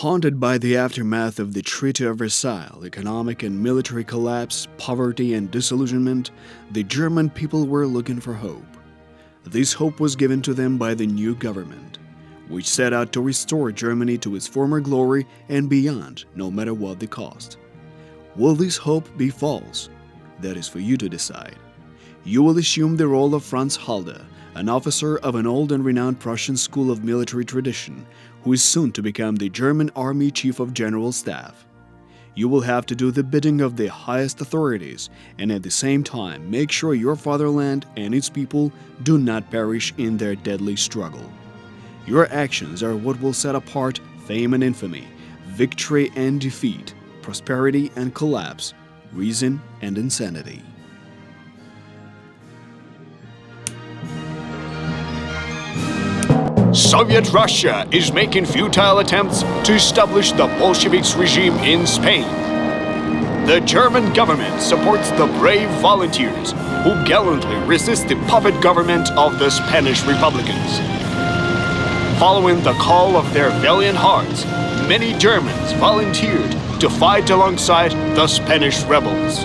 Haunted by the aftermath of the Treaty of Versailles, economic and military collapse, poverty, and disillusionment, the German people were looking for hope. This hope was given to them by the new government, which set out to restore Germany to its former glory and beyond, no matter what the cost. Will this hope be false? That is for you to decide. You will assume the role of Franz Halder, an officer of an old and renowned Prussian school of military tradition, who is soon to become the German Army Chief of General Staff. You will have to do the bidding of the highest authorities and at the same time make sure your fatherland and its people do not perish in their deadly struggle. Your actions are what will set apart fame and infamy, victory and defeat, prosperity and collapse, reason and insanity. Soviet Russia is making futile attempts to establish the Bolsheviks regime in Spain. The German government supports the brave volunteers who gallantly resist the puppet government of the Spanish Republicans. Following the call of their valiant hearts, many Germans volunteered to fight alongside the Spanish rebels.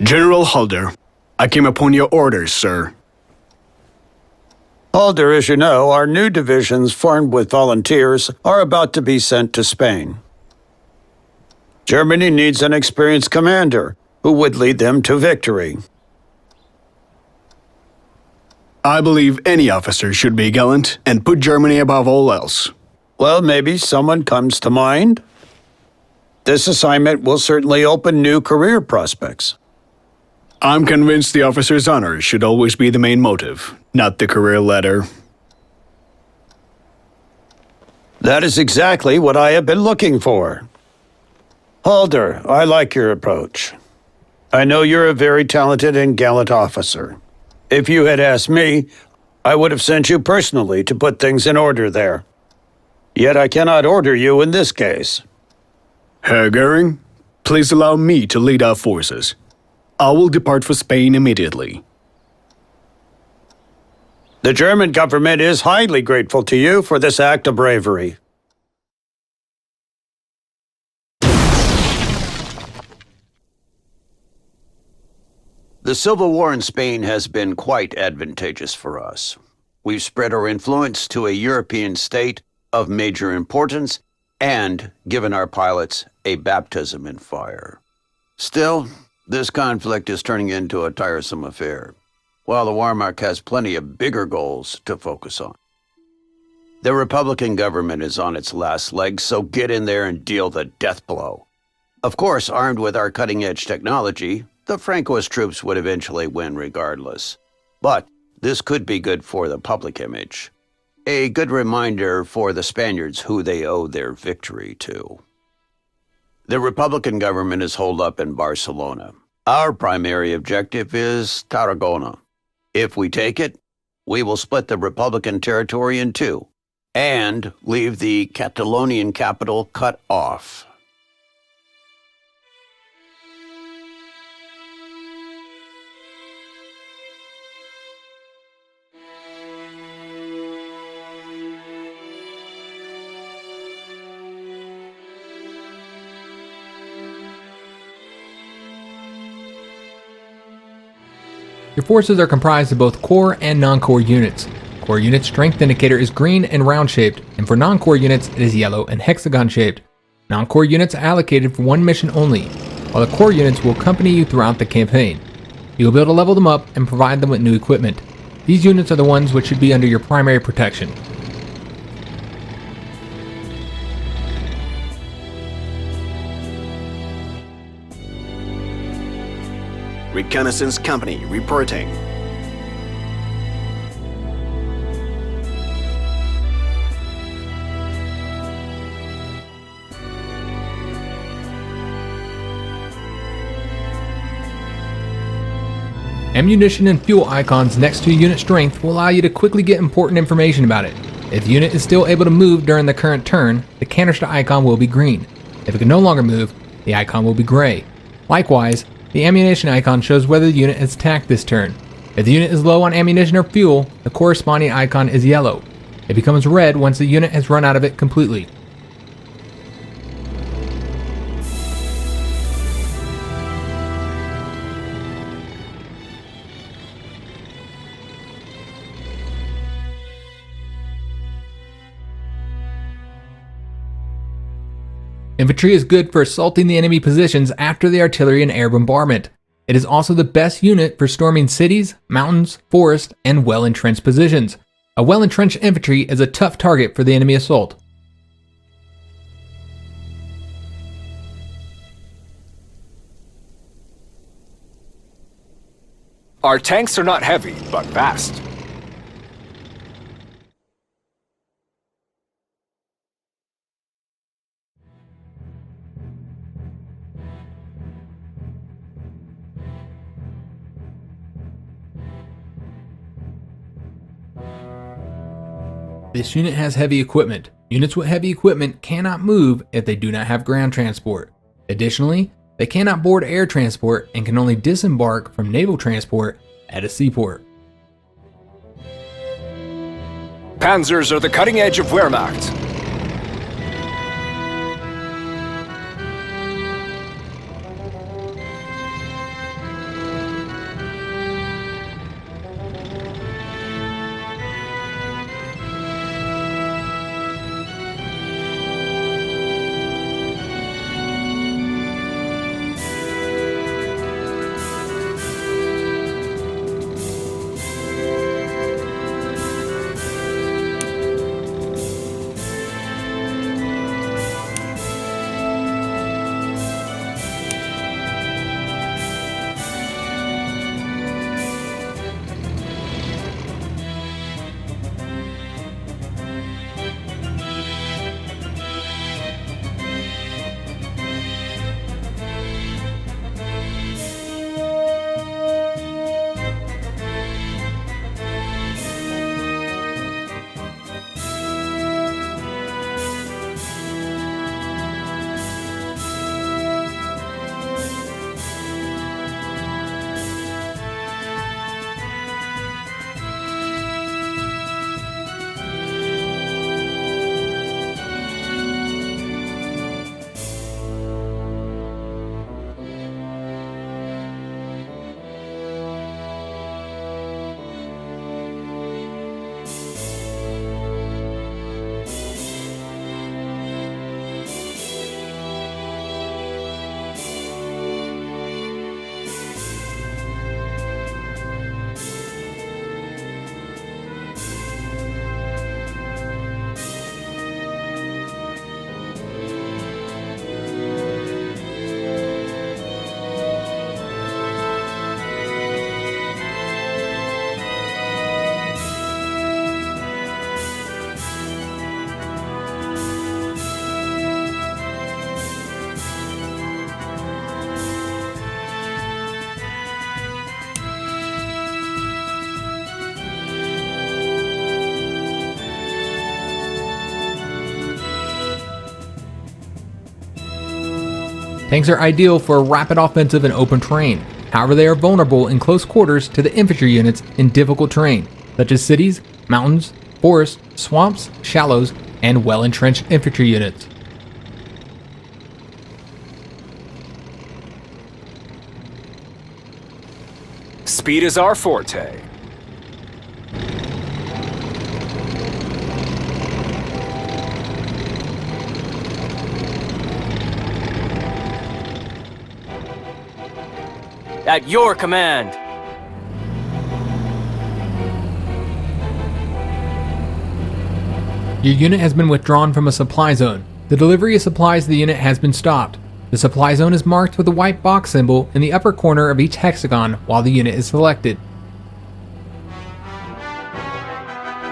General Halder, I came upon your orders, sir. Halder, as you know, our new divisions formed with volunteers are about to be sent to Spain. Germany needs an experienced commander who would lead them to victory. I believe any officer should be gallant and put Germany above all else. Well, maybe someone comes to mind. This assignment will certainly open new career prospects. I'm convinced the officer's honor should always be the main motive, not the career ladder. That is exactly what I have been looking for. Halder, I like your approach. I know you're a very talented and gallant officer. If you had asked me, I would have sent you personally to put things in order there. Yet I cannot order you in this case. Herr Goering, please allow me to lead our forces. I will depart for Spain immediately. The German government is highly grateful to you for this act of bravery. The civil war in Spain has been quite advantageous for us. We've spread our influence to a European state of major importance and given our pilots a baptism in fire. Still, this conflict is turning into a tiresome affair, while the Wehrmacht has plenty of bigger goals to focus on. The Republican government is on its last legs, so get in there and deal the death blow. Of course, armed with our cutting-edge technology, the Francoist troops would eventually win regardless. But this could be good for the public image. A good reminder for the Spaniards who they owe their victory to. The Republican government is holed up in Barcelona. Our primary objective is Tarragona. If we take it, we will split the Republican territory in two and leave the Catalonian capital cut off. Your forces are comprised of both core and non-core units. Core units' strength indicator is green and round-shaped, and for non-core units it is yellow and hexagon-shaped. Non-core units are allocated for one mission only, while the core units will accompany you throughout the campaign. You will be able to level them up and provide them with new equipment. These units are the ones which should be under your primary protection. Reconnaissance Company reporting. Ammunition and fuel icons next to unit strength will allow you to quickly get important information about it. If the unit is still able to move during the current turn, the canister icon will be green. If it can no longer move, the icon will be gray. Likewise, the ammunition icon shows whether the unit is attacked this turn. If the unit is low on ammunition or fuel, the corresponding icon is yellow. It becomes red once the unit has run out of it completely. Infantry is good for assaulting the enemy positions after the artillery and air bombardment. It is also the best unit for storming cities, mountains, forests, and well-entrenched positions. A well-entrenched infantry is a tough target for the enemy assault. Our tanks are not heavy, but fast. This unit has heavy equipment. Units with heavy equipment cannot move if they do not have ground transport. Additionally, they cannot board air transport and can only disembark from naval transport at a seaport. Panzers are the cutting edge of Wehrmacht. Tanks are ideal for a rapid offensive in open terrain. However, they are vulnerable in close quarters to the infantry units in difficult terrain, such as cities, mountains, forests, swamps, shallows, and well-entrenched infantry units. Speed is our forte. At your command! Your unit has been withdrawn from a supply zone. The delivery of supplies to the unit has been stopped. The supply zone is marked with a white box symbol in the upper corner of each hexagon while the unit is selected.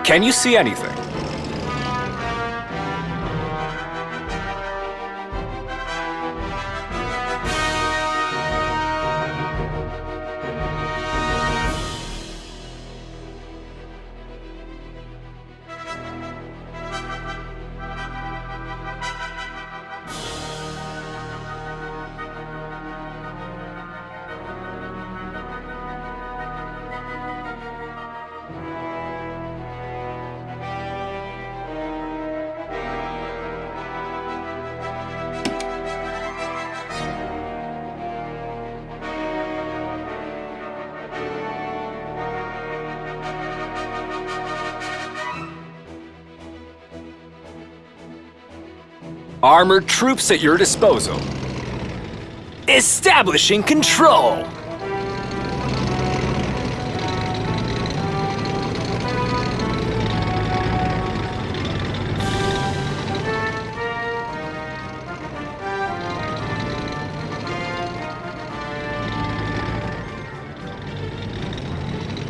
Can you see anything? Armored troops at your disposal. Establishing control.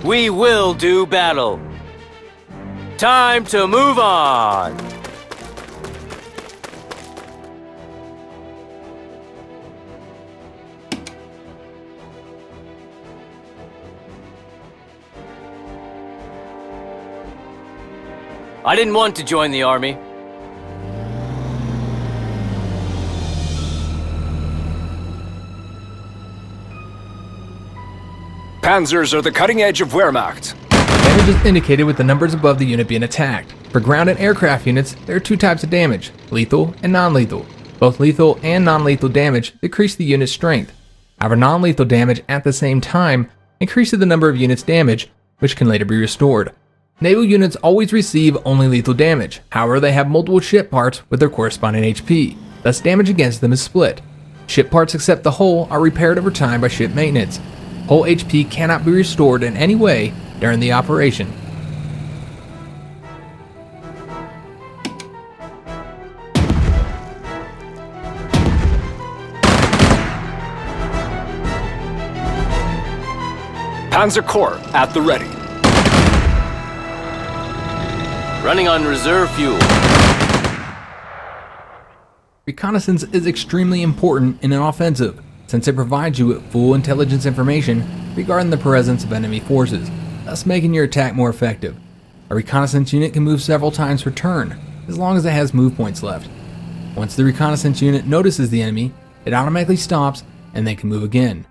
We will do battle. Time to move on. I didn't want to join the army. Panzers are the cutting edge of Wehrmacht. Damage is indicated with the numbers above the unit being attacked. For ground and aircraft units, there are two types of damage, lethal and non-lethal. Both lethal and non-lethal damage decrease the unit's strength. However, non-lethal damage at the same time increases the number of units damaged, which can later be restored. Naval units always receive only lethal damage, however they have multiple ship parts with their corresponding HP, thus damage against them is split. Ship parts except the hull are repaired over time by ship maintenance. Hull HP cannot be restored in any way during the operation. Panzer Corps at the ready. Running on reserve fuel. Reconnaissance is extremely important in an offensive, since it provides you with full intelligence information regarding the presence of enemy forces, thus making your attack more effective. A reconnaissance unit can move several times per turn, as long as it has move points left. Once the reconnaissance unit notices the enemy, it automatically stops and they can move again.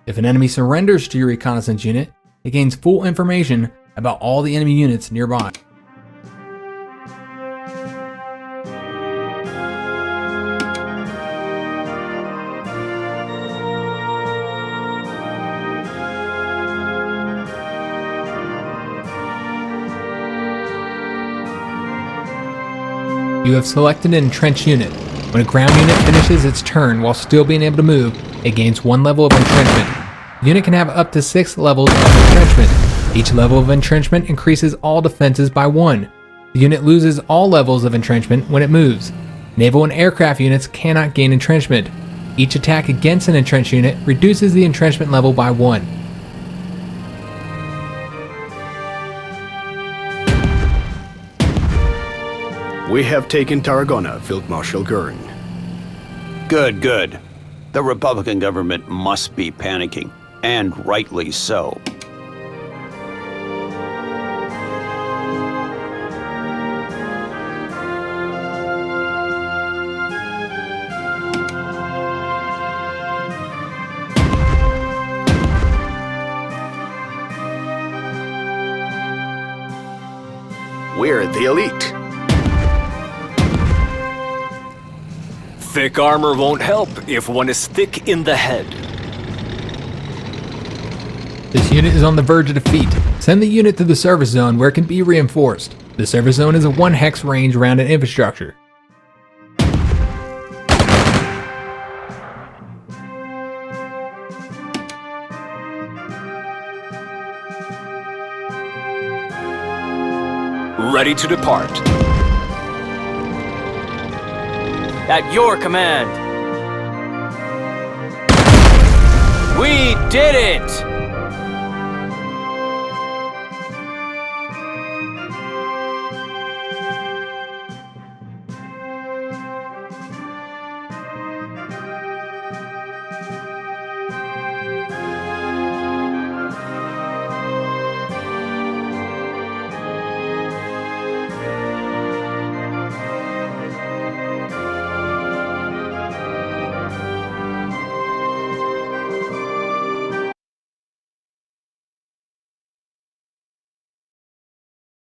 If an enemy surrenders to your reconnaissance unit, it gains full information about all the enemy units nearby. You have selected an entrenched unit. When a ground unit finishes its turn while still being able to move, it gains 1 level of entrenchment. The unit can have up to 6 levels of entrenchment. Each level of entrenchment increases all defenses by 1. The unit loses all levels of entrenchment when it moves. Naval and aircraft units cannot gain entrenchment. Each attack against an entrenched unit reduces the entrenchment level by 1. We have taken Tarragona, Field Marshal Gurn. Good, good. The Republican government must be panicking, and rightly so. We're the elite. Thick armor won't help if one is thick in the head. This unit is on the verge of defeat. Send the unit to the service zone where it can be reinforced. The service zone is a 1 hex range around an infrastructure. Ready to depart. At your command. We did it!